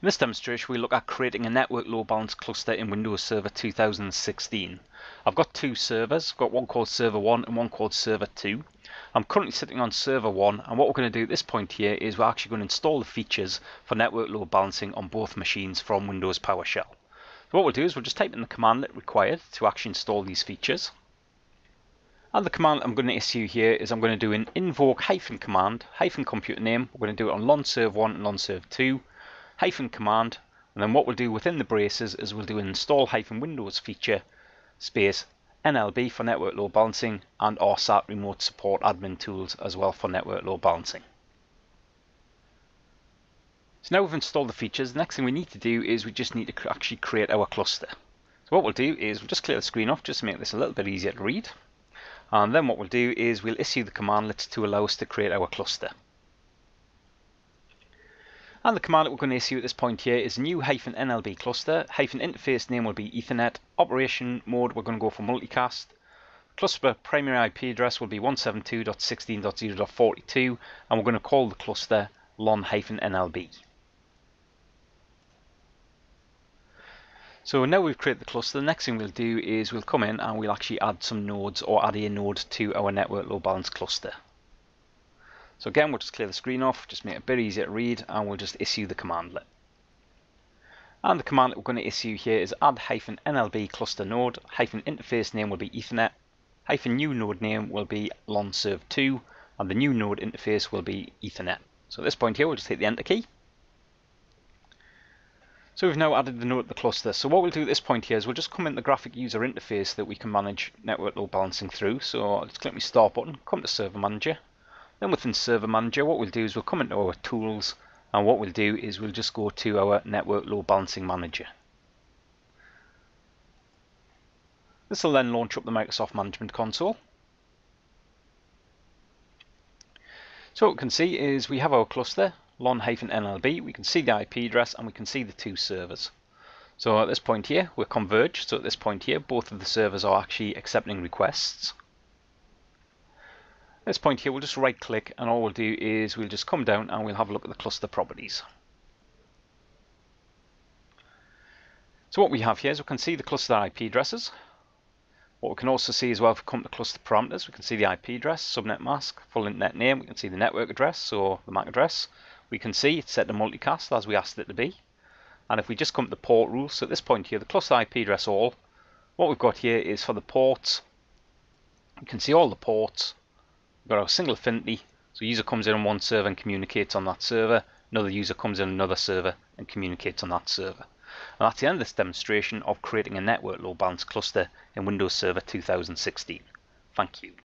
In this demonstration, we look at creating a network load balance cluster in Windows Server 2016. I've got two servers. I've got one called Server 1 and one called Server 2. I'm currently sitting on Server 1, and what we're going to do at this point here is we're actually going to install the features for network load balancing on both machines from Windows PowerShell. So what we'll do is we'll just type in the commandlet required to actually install these features. And the command I'm going to issue here is I'm going to do an invoke hyphen command, hyphen computer name. We're going to do it on LON Server 1 and LON Server 2. Hyphen command, and then what we'll do within the braces is we'll do an install hyphen Windows feature space NLB for network load balancing and RSAT remote support admin tools as well for network load balancing. So now we've installed the features, the next thing we need to do is we just need to actually create our cluster. So what we'll do is we'll just clear the screen off just to make this a little bit easier to read, and then what we'll do is we'll issue the commandlets to allow us to create our cluster. And the command that we're going to issue at this point here is new hyphen NLB cluster. Hyphen interface name will be Ethernet. Operation mode, we're going to go for multicast. Cluster primary IP address will be 172.16.0.42, and we're going to call the cluster LON-NLB. So now we've created the cluster, the next thing we'll do is we'll come in and we'll actually add some nodes or add a node to our network load balance cluster. So again, we'll just clear the screen off, just make it a bit easier to read, and we'll just issue the commandlet. And the command that we're going to issue here is add hyphen NLB cluster node, hyphen interface name will be Ethernet, hyphen new node name will be LON Server 2, and the new node interface will be Ethernet. So at this point here, we'll just hit the enter key. So we've now added the node to the cluster. So what we'll do at this point here is we'll just come in the graphic user interface that we can manage network load balancing through. So I'll just click my start button, come to Server Manager. Then within Server Manager, what we'll do is we'll come into our tools, and what we'll do is we'll just go to our Network Load Balancing Manager. This will then launch up the Microsoft Management Console. So what we can see is we have our cluster, LON-NLB, we can see the IP address and we can see the two servers. So at this point here, we're converged, so at this point here, both of the servers are actually accepting requests. At this point here, we'll just right click, and all we'll do is we'll just come down and we'll have a look at the cluster properties. So what we have here is we can see the cluster IP addresses. What we can also see as well, if we come to cluster parameters, we can see the IP address, subnet mask, full internet name, we can see the network address, so the MAC address. We can see it's set to multicast as we asked it to be. And if we just come to the port rules, so at this point here, the cluster IP address all, what we've got here is for the ports, you can see all the ports. We've got our single affinity, so user comes in on one server and communicates on that server, another user comes in on another server and communicates on that server. And that's the end of this demonstration of creating a network load balance cluster in Windows Server 2016. Thank you.